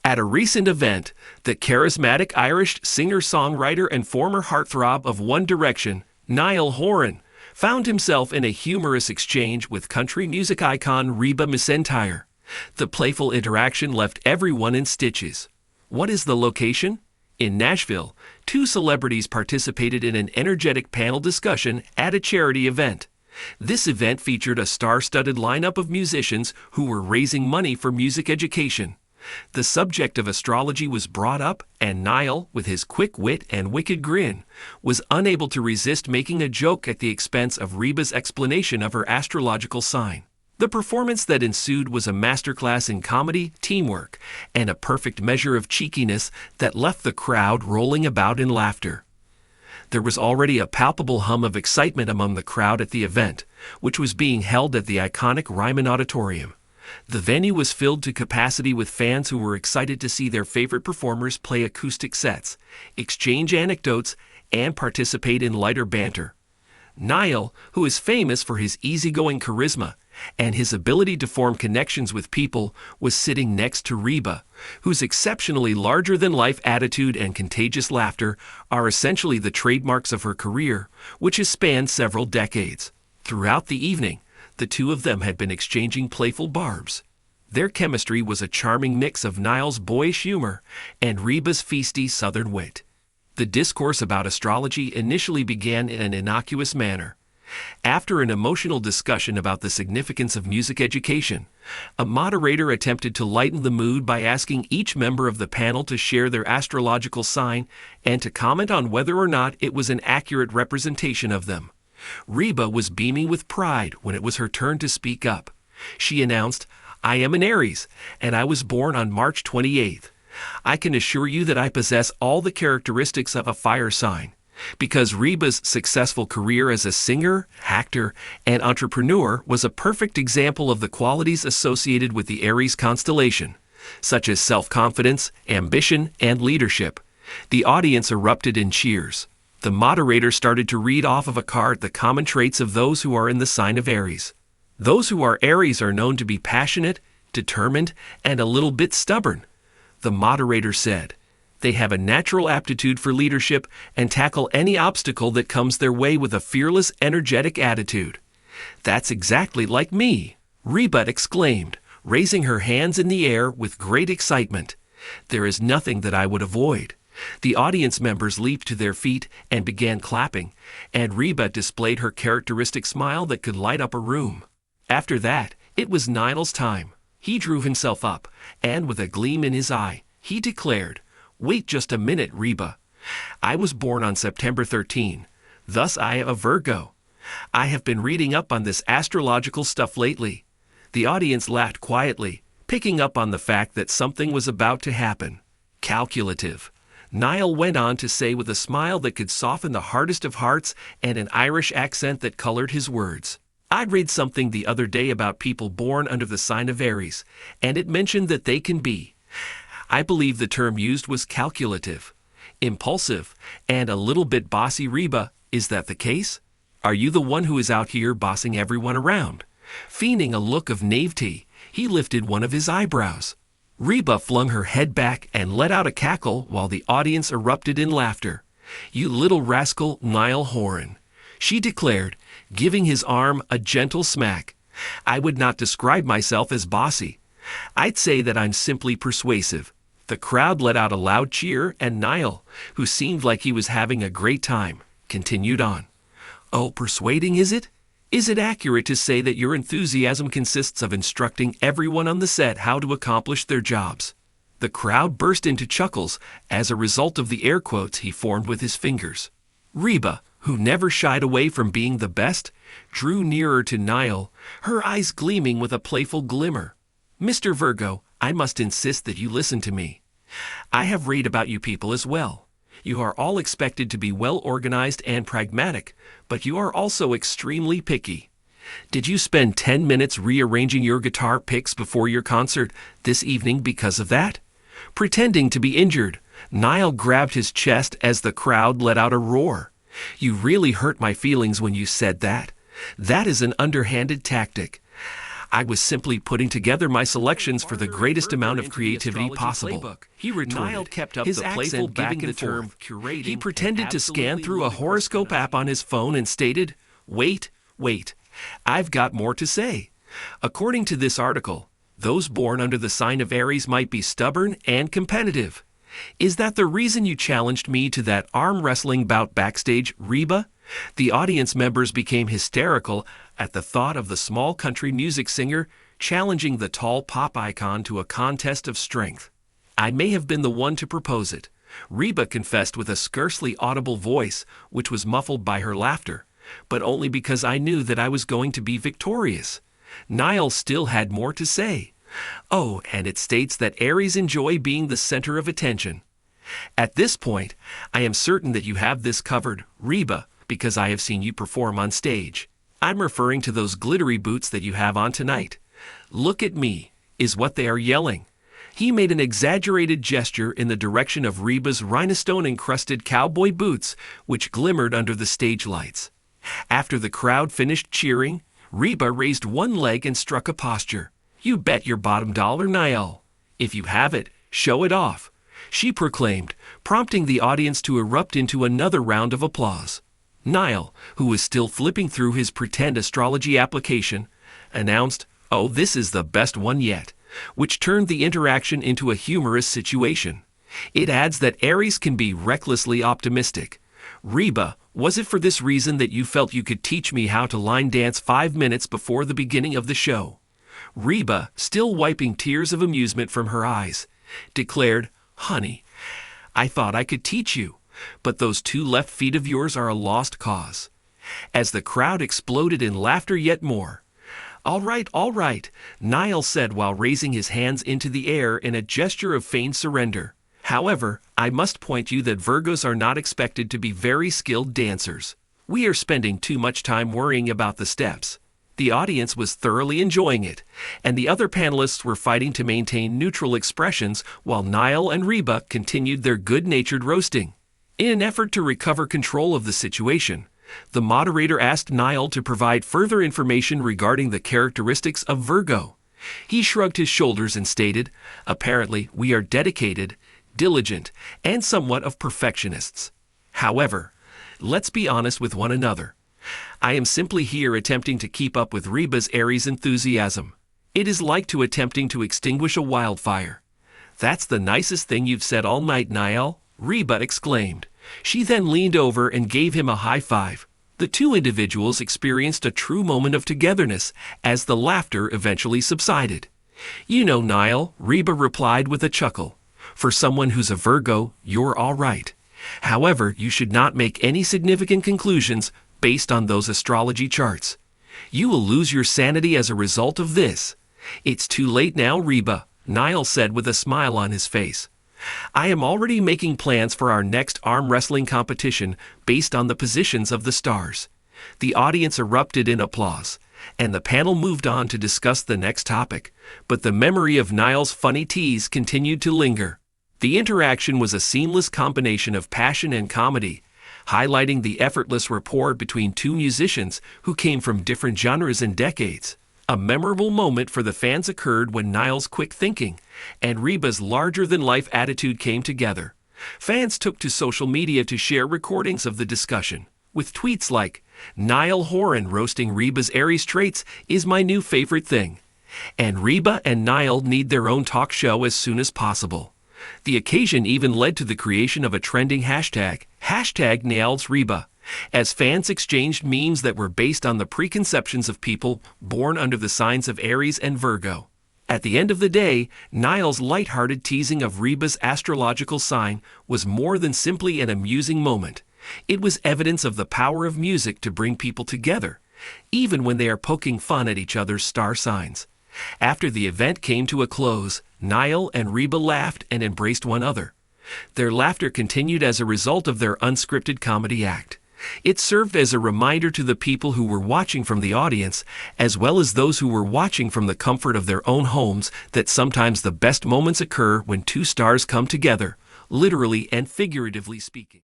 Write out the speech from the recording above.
At a recent event, the charismatic Irish singer-songwriter and former heartthrob of One Direction, Niall Horan, found himself in a humorous exchange with country music icon Reba McEntire. The playful interaction left everyone in stitches. What is the location? In Nashville, two celebrities participated in an energetic panel discussion at a charity event. This event featured a star-studded lineup of musicians who were raising money for music education. The subject of astrology was brought up, and Niall, with his quick wit and wicked grin, was unable to resist making a joke at the expense of Reba's explanation of her astrological sign. The performance that ensued was a masterclass in comedy, teamwork, and a perfect measure of cheekiness that left the crowd rolling about in laughter. There was already a palpable hum of excitement among the crowd at the event, which was being held at the iconic Ryman Auditorium. The venue was filled to capacity with fans who were excited to see their favorite performers play acoustic sets, exchange anecdotes, and participate in lighter banter. Niall, who is famous for his easygoing charisma and his ability to form connections with people, was sitting next to Reba, whose exceptionally larger-than-life attitude and contagious laughter are essentially the trademarks of her career, which has spanned several decades. Throughout the evening, the two of them had been exchanging playful barbs. Their chemistry was a charming mix of Niall's boyish humor and Reba's feisty southern wit. The discourse about astrology initially began in an innocuous manner. After an emotional discussion about the significance of music education, a moderator attempted to lighten the mood by asking each member of the panel to share their astrological sign and to comment on whether or not it was an accurate representation of them. Reba was beaming with pride when it was her turn to speak up. She announced, "I am an Aries, and I was born on March 28th. I can assure you that I possess all the characteristics of a fire sign." Because Reba's successful career as a singer, actor, and entrepreneur was a perfect example of the qualities associated with the Aries constellation, such as self-confidence, ambition, and leadership. The audience erupted in cheers. The moderator started to read off of a card the common traits of those who are in the sign of Aries. Those who are Aries are known to be passionate, determined, and a little bit stubborn. The moderator said, "They have a natural aptitude for leadership and tackle any obstacle that comes their way with a fearless, energetic attitude." "That's exactly like me," Reba exclaimed, raising her hands in the air with great excitement. "There is nothing that I would avoid." The audience members leaped to their feet and began clapping, and Reba displayed her characteristic smile that could light up a room. After that, it was Niall's time. He drew himself up, and with a gleam in his eye, he declared, "Wait just a minute, Reba. I was born on September 13, thus I am a Virgo. I have been reading up on this astrological stuff lately." The audience laughed quietly, picking up on the fact that something was about to happen. "Calculative," Niall went on to say with a smile that could soften the hardest of hearts and an Irish accent that colored his words. "I read something the other day about people born under the sign of Aries, and it mentioned that they can be, I believe the term used was calculative, impulsive, and a little bit bossy. Reba, is that the case? Are you the one who is out here bossing everyone around?" Feigning a look of naivety, he lifted one of his eyebrows. Reba flung her head back and let out a cackle while the audience erupted in laughter. "You little rascal, Niall Horan," she declared, giving his arm a gentle smack. "I would not describe myself as bossy. I'd say that I'm simply persuasive." The crowd let out a loud cheer, and Niall, who seemed like he was having a great time, continued on. "Oh, persuading, is it? Is it accurate to say that your enthusiasm consists of instructing everyone on the set how to accomplish their jobs?" The crowd burst into chuckles as a result of the air quotes he formed with his fingers. Reba, who never shied away from being the best, drew nearer to Niall, her eyes gleaming with a playful glimmer. "Mr. Virgo, I must insist that you listen to me. I have read about you people as well. You are all expected to be well organized and pragmatic, but you are also extremely picky. Did you spend 10 minutes rearranging your guitar picks before your concert this evening because of that?" Pretending to be injured, Niall grabbed his chest as the crowd let out a roar. "You really hurt my feelings when you said that. That is an underhanded tactic. I was simply putting together my selections for the greatest amount of creativity possible. He retorted. Niall kept up his playful back and forth. He pretended to scan through a horoscope app on his phone and stated, "Wait, I've got more to say." According to this article, those born under the sign of Aries might be stubborn and competitive. Is that the reason you challenged me to that arm wrestling bout backstage, Reba? The audience members became hysterical at the thought of the small country music singer challenging the tall pop icon to a contest of strength. I may have been the one to propose it, Reba confessed with a scarcely audible voice, which was muffled by her laughter, but only because I knew that I was going to be victorious. Niall still had more to say. Oh, and it states that Aries enjoy being the center of attention. At this point, I am certain that you have this covered, Reba, because I have seen you perform on stage. I'm referring to those glittery boots that you have on tonight. "Look at me," is what they are yelling. He made an exaggerated gesture in the direction of Reba's rhinestone-encrusted cowboy boots, which glimmered under the stage lights. After the crowd finished cheering, Reba raised one leg and struck a posture. "You bet your bottom dollar, Niall. If you have it, show it off," she proclaimed, prompting the audience to erupt into another round of applause. Niall, who was still flipping through his pretend astrology application, announced, "Oh, this is the best one yet," which turned the interaction into a humorous situation. It adds that Aries can be recklessly optimistic. "Reba, was it for this reason that you felt you could teach me how to line dance 5 minutes before the beginning of the show?" Reba, still wiping tears of amusement from her eyes, declared, "Honey, I thought I could teach you, but those 2 left feet of yours are a lost cause." As the crowd exploded in laughter yet more. All right," Niall said while raising his hands into the air in a gesture of feigned surrender. "However, I must point you that Virgos are not expected to be very skilled dancers. We are spending too much time worrying about the steps." The audience was thoroughly enjoying it, and the other panelists were fighting to maintain neutral expressions while Niall and Reba continued their good-natured roasting. In an effort to recover control of the situation, the moderator asked Niall to provide further information regarding the characteristics of Virgo. He shrugged his shoulders and stated, "Apparently, we are dedicated, diligent, and somewhat of perfectionists. However, let's be honest with one another. I am simply here attempting to keep up with Reba's Aries enthusiasm. It is like attempting to extinguish a wildfire." "That's the nicest thing you've said all night, Niall," Reba exclaimed. She then leaned over and gave him a high five. The 2 individuals experienced a true moment of togetherness as the laughter eventually subsided. "You know, Niall," Reba replied with a chuckle, "for someone who's a Virgo, you're all right. However, you should not make any significant conclusions based on those astrology charts. You will lose your sanity as a result of this." "It's too late now, Reba," Niall said with a smile on his face. "I am already making plans for our next arm wrestling competition based on the positions of the stars." The audience erupted in applause, and the panel moved on to discuss the next topic, but the memory of Niall's funny tease continued to linger. The interaction was a seamless combination of passion and comedy, highlighting the effortless rapport between 2 musicians who came from different genres and decades. A memorable moment for the fans occurred when Niall's quick thinking and Reba's larger-than-life attitude came together. Fans took to social media to share recordings of the discussion, with tweets like, "Niall Horan roasting Reba's Aries traits is my new favorite thing," and "Reba and Niall need their own talk show as soon as possible." The occasion even led to the creation of a trending hashtag, #NiallsReba, as fans exchanged memes that were based on the preconceptions of people born under the signs of Aries and Virgo. At the end of the day, Niall's lighthearted teasing of Reba's astrological sign was more than simply an amusing moment. It was evidence of the power of music to bring people together, even when they are poking fun at each other's star signs. After the event came to a close, Niall and Reba laughed and embraced one another. Their laughter continued as a result of their unscripted comedy act. It served as a reminder to the people who were watching from the audience, as well as those who were watching from the comfort of their own homes, that sometimes the best moments occur when 2 stars come together, literally and figuratively speaking.